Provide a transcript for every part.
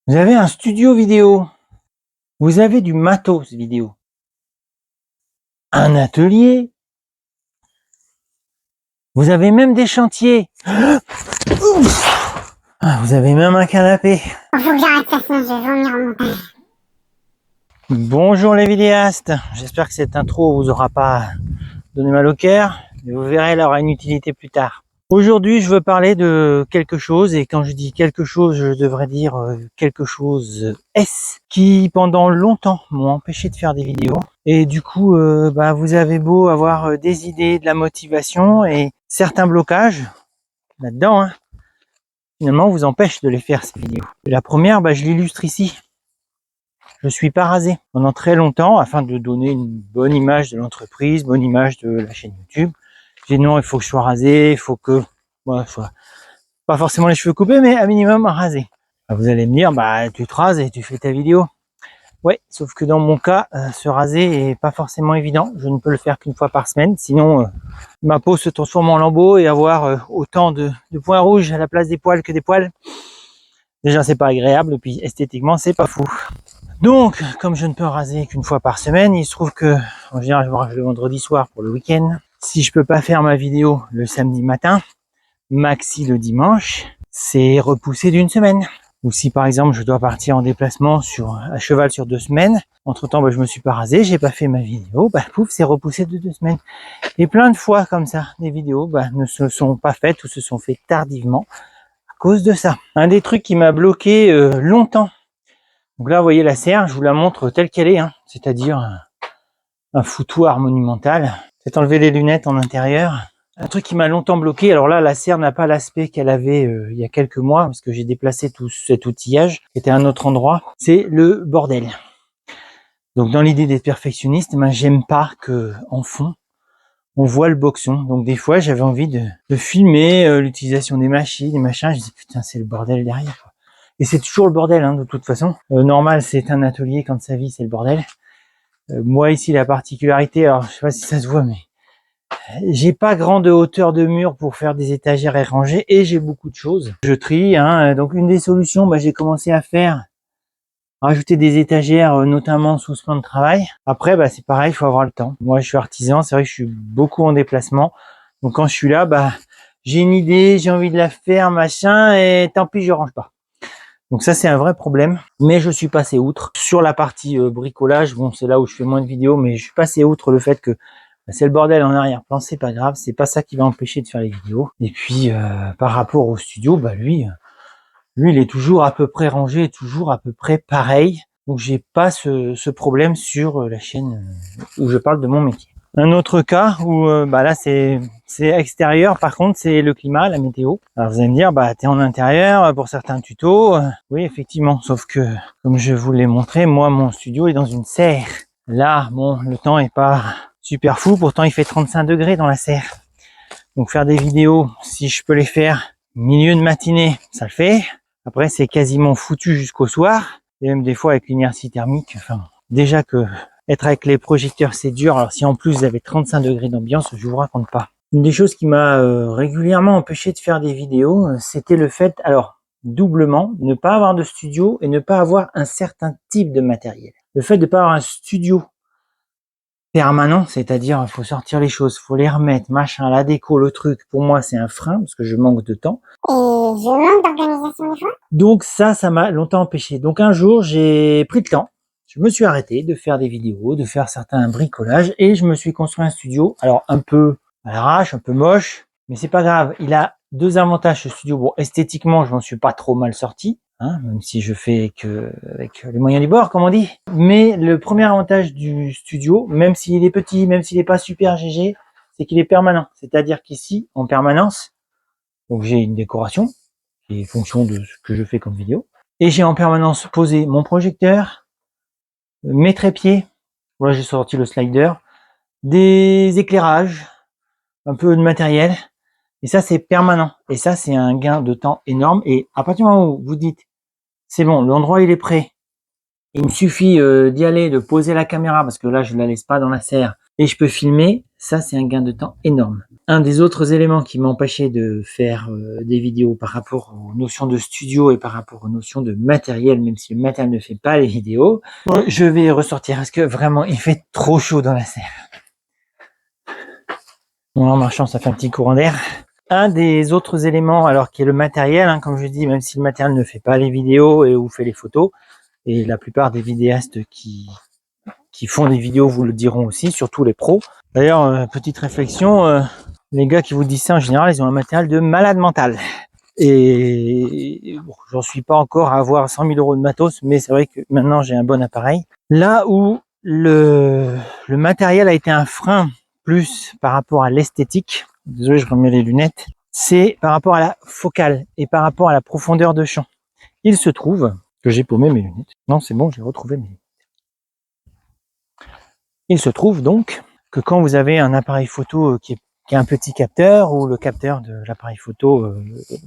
Vous avez un studio vidéo, vous avez du matos vidéo, un atelier, vous avez même des chantiers. Vous avez même un canapé. Faut que j'arrête ça, sinon je vais vomir en montage. Bonjour les vidéastes, j'espère que cette intro vous aura pas donné mal au cœur, mais vous verrez, elle aura une utilité plus tard. Aujourd'hui, je veux parler de quelque chose, et quand je dis quelque chose, je devrais dire quelque chose qui pendant longtemps m'ont empêché de faire des vidéos. Et du coup, vous avez beau avoir des idées, de la motivation et certains blocages là-dedans, hein, finalement, vous empêchent de les faire ces vidéos. Et la première, je l'illustre ici. Je suis pas rasé pendant très longtemps afin de donner une bonne image de l'entreprise, bonne image de la chaîne YouTube. J'ai dit non, il faut que je sois rasé, il faut que je sois pas forcément les cheveux coupés, mais à minimum rasé. Vous allez me dire, tu te rases et tu fais ta vidéo. Ouais, sauf que dans mon cas, se raser est pas forcément évident. Je ne peux le faire qu'une fois par semaine, sinon ma peau se transforme en lambeau et avoir autant de points rouges à la place des poils que des poils. Déjà, c'est pas agréable, et puis esthétiquement, c'est pas fou. Donc, comme je ne peux raser qu'une fois par semaine, il se trouve que, en général, je me rase le vendredi soir pour le week-end. Si je peux pas faire ma vidéo le samedi matin, maxi le dimanche, c'est repoussé d'une semaine. Ou si par exemple je dois partir en déplacement à cheval sur 2 semaines, entre temps je me suis pas rasé, j'ai pas fait ma vidéo, pouf, c'est repoussé de 2 semaines. Et plein de fois comme ça, des vidéos ne se sont pas faites ou se sont faites tardivement à cause de ça. Un des trucs qui m'a bloqué longtemps. Donc là, vous voyez la serre, je vous la montre telle qu'elle est, hein, c'est-à-dire un foutoir monumental. Peut-être enlever les lunettes en intérieur. Un truc qui m'a longtemps bloqué, alors là, la serre n'a pas l'aspect qu'elle avait il y a quelques mois, parce que j'ai déplacé tout cet outillage, qui était à un autre endroit. C'est le bordel. Donc dans l'idée d'être perfectionniste, j'aime pas que en fond, on voit le boxon. Donc des fois, j'avais envie de filmer l'utilisation des machines, des machins. Je dis putain, c'est le bordel derrière, quoi. Et c'est toujours le bordel, hein, de toute façon. Normal, c'est un atelier, quand sa vie, c'est le bordel. Moi ici, la particularité, alors je sais pas si ça se voit, mais j'ai pas grande hauteur de mur pour faire des étagères et ranger, et j'ai beaucoup de choses. Je trie, hein. Donc une des solutions, j'ai commencé à rajouter des étagères, notamment sous ce plan de travail. Après, c'est pareil, il faut avoir le temps. Moi, je suis artisan, c'est vrai que je suis beaucoup en déplacement. Donc quand je suis là, j'ai une idée, j'ai envie de la faire, machin, et tant pis, je range pas. Donc ça, c'est un vrai problème. Mais je suis passé outre. Sur la partie bricolage, c'est là où je fais moins de vidéos, mais je suis passé outre le fait que c'est le bordel en arrière-plan, c'est pas grave, c'est pas ça qui va empêcher de faire les vidéos. Et puis, par rapport au studio, lui, il est toujours à peu près rangé, toujours à peu près pareil. Donc j'ai pas ce problème sur la chaîne où je parle de mon métier. Un autre cas où là c'est extérieur, par contre c'est le climat, la météo. Alors vous allez me dire, t'es en intérieur pour certains tutos. Oui, effectivement, sauf que comme je vous l'ai montré, moi mon studio est dans une serre. Là, le temps est pas super fou, pourtant il fait 35 degrés dans la serre. Donc faire des vidéos, si je peux les faire milieu de matinée, ça le fait. Après, c'est quasiment foutu jusqu'au soir. Et même des fois avec l'inertie thermique. Déjà que être avec les projecteurs, c'est dur. Alors si en plus vous avez 35 degrés d'ambiance, je vous raconte pas. Une des choses qui m'a régulièrement empêché de faire des vidéos, c'était le fait, alors doublement, ne pas avoir de studio et ne pas avoir un certain type de matériel. Le fait de ne pas avoir un studio permanent, c'est-à-dire il faut sortir les choses, faut les remettre, machin, la déco, le truc, pour moi c'est un frein parce que je manque de temps. Et je manque d'organisation des fois. Donc ça m'a longtemps empêché. Donc un jour j'ai pris le temps, je me suis arrêté de faire des vidéos, de faire certains bricolages, et je me suis construit un studio, alors un peu à l'arrache, un peu moche, mais c'est pas grave, il a 2 avantages ce studio. Bon, esthétiquement je m'en suis pas trop mal sorti, même si je fais avec les moyens du bord, comme on dit. Mais le premier avantage du studio, même s'il est petit, même s'il est pas super GG, c'est qu'il est permanent. C'est-à-dire qu'ici, en permanence, donc j'ai une décoration qui est fonction de ce que je fais comme vidéo, et j'ai en permanence posé mon projecteur, mes trépieds, voilà, j'ai sorti le slider, des éclairages, un peu de matériel, et ça c'est permanent, et ça c'est un gain de temps énorme. Et à partir du moment où vous dites c'est bon, l'endroit il est prêt, il me suffit d'y aller, de poser la caméra, parce que là je la laisse pas dans la serre, et je peux filmer. Ça, c'est un gain de temps énorme. Un des autres éléments qui m'empêchait de faire des vidéos par rapport aux notions de studio et par rapport aux notions de matériel, même si le matériel ne fait pas les vidéos, je vais ressortir parce que vraiment, il fait trop chaud dans la serre. Bon, en marchant, ça fait un petit courant d'air. Un des autres éléments, alors qui est le matériel, hein, comme je dis, même si le matériel ne fait pas les vidéos et ou fait les photos, et la plupart des vidéastes qui font des vidéos vous le diront aussi, surtout les pros. D'ailleurs, petite réflexion, les gars qui vous disent ça en général, ils ont un matériel de malade mental. Et bon, j'en suis pas encore à avoir 100 000 € de matos, mais c'est vrai que maintenant j'ai un bon appareil. Là où le matériel a été un frein plus par rapport à l'esthétique, désolé je remets les lunettes, c'est par rapport à la focale et par rapport à la profondeur de champ. Il se trouve que j'ai paumé mes lunettes. Non, c'est bon, j'ai retrouvé mes lunettes. Il se trouve donc que quand vous avez un appareil photo qui a un petit capteur ou le capteur de l'appareil photo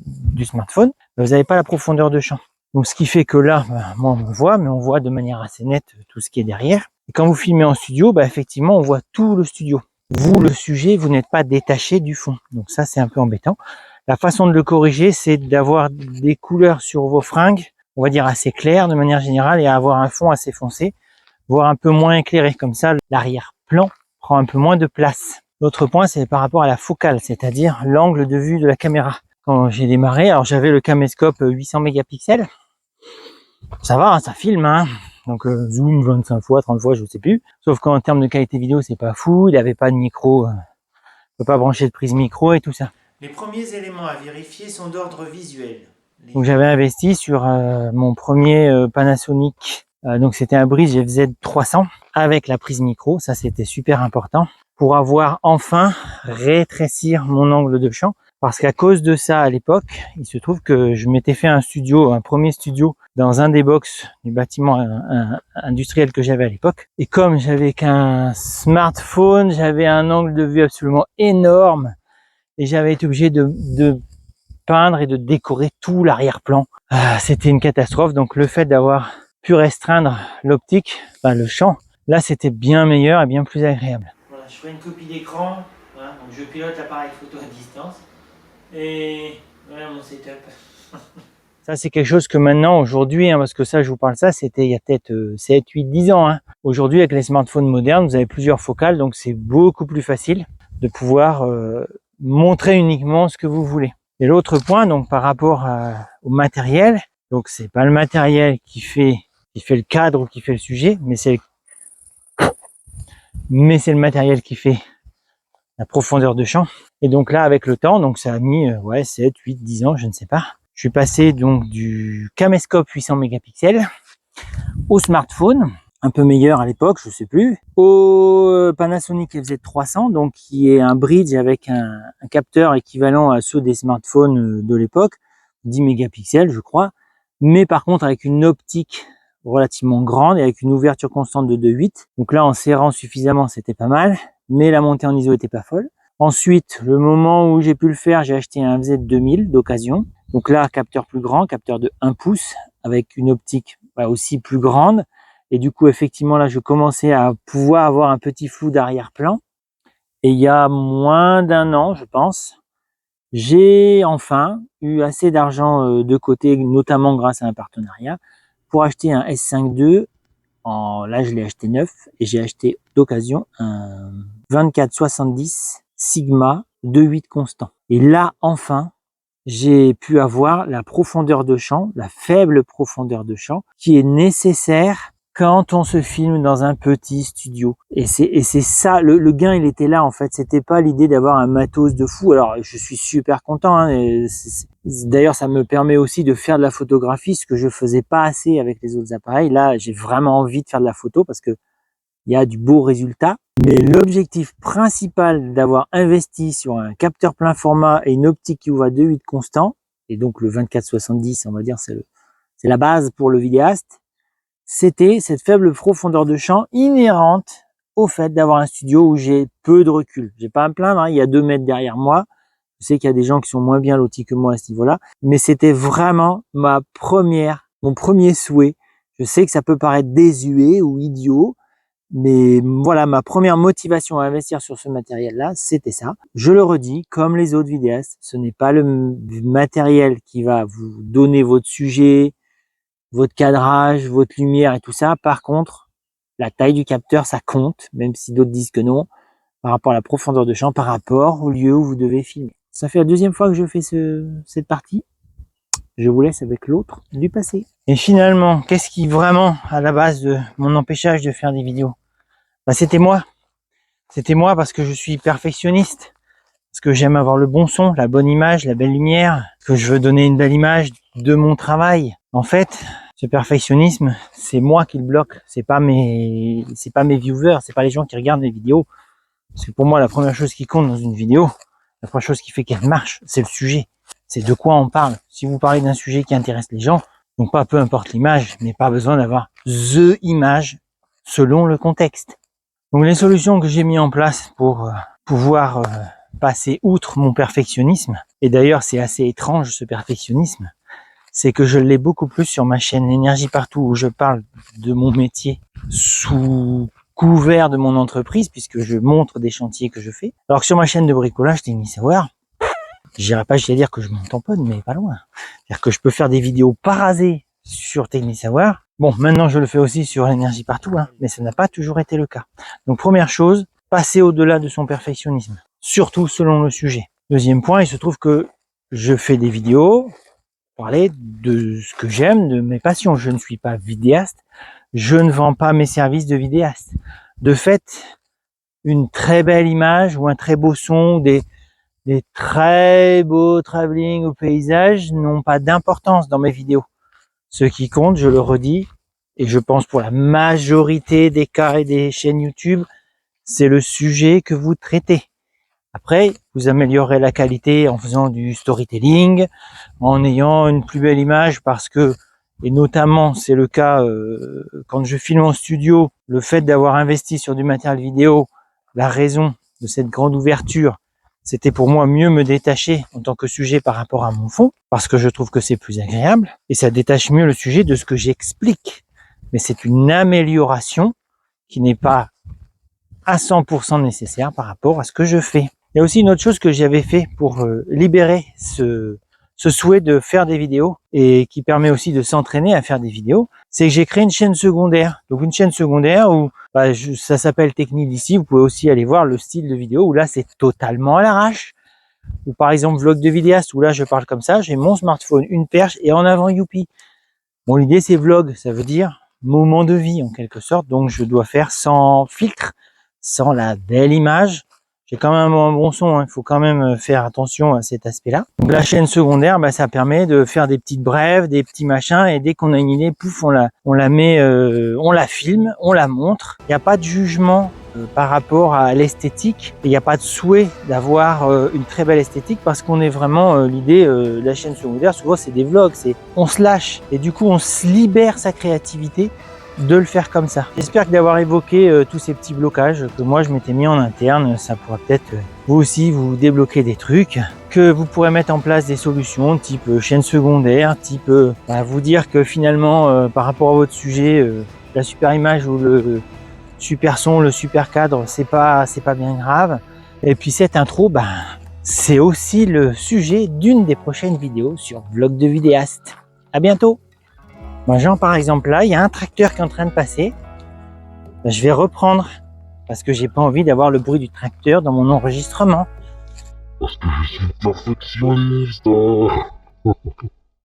du smartphone, vous n'avez pas la profondeur de champ. Donc ce qui fait que là, moi on me voit, mais on voit de manière assez nette tout ce qui est derrière. Et quand vous filmez en studio, effectivement on voit tout le studio. Vous, le sujet, vous n'êtes pas détaché du fond. Donc ça c'est un peu embêtant. La façon de le corriger, c'est d'avoir des couleurs sur vos fringues, on va dire assez claires de manière générale, et avoir un fond assez foncé, voire un peu moins éclairé. Comme ça, l'arrière-plan prend un peu moins de place. L'autre point, c'est par rapport à la focale, c'est-à-dire l'angle de vue de la caméra. Quand j'ai démarré, alors j'avais le caméscope 800 mégapixels. Ça va, hein, ça filme, hein. Donc zoom 25 fois, 30 fois, je sais plus. Sauf qu'en termes de qualité vidéo, c'est pas fou. Il avait pas de micro, on peut pas brancher de prise micro et tout ça. Les premiers éléments à vérifier sont d'ordre visuel. Donc j'avais investi sur mon premier Panasonic. Donc c'était un Bridge FZ300 avec la prise micro. Ça c'était super important pour avoir enfin rétrécir mon angle de champ. Parce qu'à cause de ça, à l'époque, il se trouve que je m'étais fait un premier studio dans un des box du bâtiment industriel que j'avais à l'époque. Et comme j'avais qu'un smartphone, j'avais un angle de vue absolument énorme et j'avais été obligé de peindre et de décorer tout l'arrière-plan. C'était une catastrophe. Donc le fait d'avoir pu restreindre l'optique, le champ, là c'était bien meilleur et bien plus agréable. Voilà, je ferai une copie d'écran. Voilà, donc je pilote l'appareil photo à distance. Et voilà mon setup. Ça c'est quelque chose que maintenant, aujourd'hui, parce que ça je vous parle ça, c'était il y a peut-être 7, 8, 10 ans. Aujourd'hui avec les smartphones modernes, vous avez plusieurs focales, donc c'est beaucoup plus facile de pouvoir montrer uniquement ce que vous voulez. Et l'autre point, donc par rapport au matériel, donc c'est pas le matériel qui fait le cadre ou qui fait le sujet, mais c'est le matériel qui fait la profondeur de champ. Et donc là, avec le temps, donc ça a mis 7, 8, 10 ans, je ne sais pas. Je suis passé donc du caméscope 800 mégapixels au smartphone, un peu meilleur à l'époque, je sais plus, au Panasonic FZ300, donc qui est un bridge avec un capteur équivalent à ceux des smartphones de l'époque, 10 mégapixels je crois, mais par contre avec une optique relativement grande et avec une ouverture constante de 2.8. Donc là en serrant suffisamment c'était pas mal, mais la montée en ISO était pas folle. Ensuite, le moment où j'ai pu le faire, j'ai acheté un FZ2000 d'occasion. Donc là, capteur plus grand, capteur de 1 pouce, avec une optique aussi plus grande. Et du coup, effectivement, là, je commençais à pouvoir avoir un petit flou d'arrière-plan. Et il y a moins d'1 an, je pense, j'ai enfin eu assez d'argent de côté, notamment grâce à un partenariat, pour acheter un S5 II. Là, je l'ai acheté neuf et j'ai acheté d'occasion un 24-70 Sigma 2.8 constant. Et là, enfin, j'ai pu avoir la profondeur de champ, la faible profondeur de champ, qui est nécessaire quand on se filme dans un petit studio. Et c'est ça, le gain, il était là en fait. C'était pas l'idée d'avoir un matos de fou. Alors, je suis super content. D'ailleurs, ça me permet aussi de faire de la photographie, ce que je faisais pas assez avec les autres appareils. Là, j'ai vraiment envie de faire de la photo parce que il y a du beau résultat. Mais l'objectif principal d'avoir investi sur un capteur plein format et une optique qui ouvre à 2.8 constant, et donc le 24-70, on va dire, c'est la base pour le vidéaste, c'était cette faible profondeur de champ inhérente au fait d'avoir un studio où j'ai peu de recul. J'ai pas à me plaindre, il y a 2 mètres derrière moi. Je sais qu'il y a des gens qui sont moins bien lotis que moi à ce niveau-là, mais c'était vraiment mon premier souhait. Je sais que ça peut paraître désuet ou idiot, Mais voilà, ma première motivation à investir sur ce matériel-là, c'était ça. Je le redis, comme les autres vidéastes, ce n'est pas le matériel qui va vous donner votre sujet, votre cadrage, votre lumière et tout ça. Par contre, la taille du capteur, ça compte, même si d'autres disent que non, par rapport à la profondeur de champ, par rapport au lieu où vous devez filmer. Ça fait la deuxième fois que je fais cette partie. Je vous laisse avec l'autre du passé. Et finalement, qu'est-ce qui vraiment à la base de mon empêchage de faire des vidéos? C'était moi. C'était moi parce que je suis perfectionniste, parce que j'aime avoir le bon son, la bonne image, la belle lumière, que je veux donner une belle image de mon travail. En fait, ce perfectionnisme, c'est moi qui le bloque. C'est pas mes viewers, c'est pas les gens qui regardent mes vidéos. Parce que pour moi, la première chose qui compte dans une vidéo, la première chose qui fait qu'elle marche, c'est le sujet. C'est de quoi on parle. Si vous parlez d'un sujet qui intéresse les gens, donc pas peu importe l'image, mais pas besoin d'avoir THE image selon le contexte. Donc les solutions que j'ai mis en place pour pouvoir passer outre mon perfectionnisme, et d'ailleurs c'est assez étrange ce perfectionnisme, c'est que je l'ai beaucoup plus sur ma chaîne Énergie Partout où je parle de mon métier sous couvert de mon entreprise puisque je montre des chantiers que je fais. Alors que sur ma chaîne de bricolage Technisauer, j'irai pas jusqu'à dire que je m'en tamponne, mais pas loin. C'est-à-dire que je peux faire des vidéos parasées sur Technisauer. Bon, maintenant je le fais aussi sur Énergie Partout, mais ça n'a pas toujours été le cas. Donc première chose, passer au-delà de son perfectionnisme, surtout selon le sujet. Deuxième point, il se trouve que je fais des vidéos, parler de ce que j'aime, de mes passions. Je ne suis pas vidéaste, je ne vends pas mes services de vidéaste. De fait, une très belle image ou un très beau son, des très beaux travelling ou paysages n'ont pas d'importance dans mes vidéos. Ce qui compte, je le redis, et je pense pour la majorité des cas et des chaînes YouTube, c'est le sujet que vous traitez. Après, vous améliorez la qualité en faisant du storytelling, en ayant une plus belle image parce que, et notamment c'est le cas quand je filme en studio, le fait d'avoir investi sur du matériel vidéo, la raison de cette grande ouverture, c'était pour moi mieux me détacher en tant que sujet par rapport à mon fond, parce que je trouve que c'est plus agréable, et ça détache mieux le sujet de ce que j'explique. Mais c'est une amélioration qui n'est pas à 100% nécessaire par rapport à ce que je fais. Il y a aussi une autre chose que j'avais fait pour libérer ce souhait de faire des vidéos et qui permet aussi de s'entraîner à faire des vidéos, c'est que j'ai créé une chaîne secondaire. Donc une chaîne secondaire où ça s'appelle Technique d'ici. Vous pouvez aussi aller voir le style de vidéo où là c'est totalement à l'arrache. Ou par exemple vlog de vidéaste où là je parle comme ça, j'ai mon smartphone, une perche et en avant youpi. Bon, l'idée c'est vlog, ça veut dire moment de vie en quelque sorte. Donc je dois faire sans filtre, sans la belle image. J'ai quand même un bon son, il faut quand même faire attention à cet aspect-là. Donc la chaîne secondaire, ça permet de faire des petites brèves, des petits machins, et dès qu'on a une idée, pouf, on la met, on la filme, on la montre. Il n'y a pas de jugement par rapport à l'esthétique, il n'y a pas de souhait d'avoir une très belle esthétique parce qu'on est vraiment l'idée de la chaîne secondaire. Souvent c'est des vlogs, on se lâche et du coup on se libère sa créativité de le faire comme ça. J'espère que d'avoir évoqué tous ces petits blocages que moi je m'étais mis en interne, ça pourra peut-être vous aussi vous débloquer des trucs, que vous pourrez mettre en place des solutions type chaîne secondaire, type vous dire que finalement par rapport à votre sujet, la super image ou le super son, le super cadre, c'est pas bien grave. Et puis cette intro, c'est aussi le sujet d'une des prochaines vidéos sur vlog de vidéaste. À bientôt. Moi, genre par exemple là, il y a un tracteur qui est en train de passer. Je vais reprendre parce que j'ai pas envie d'avoir le bruit du tracteur dans mon enregistrement. Parce que je suis perfectionniste.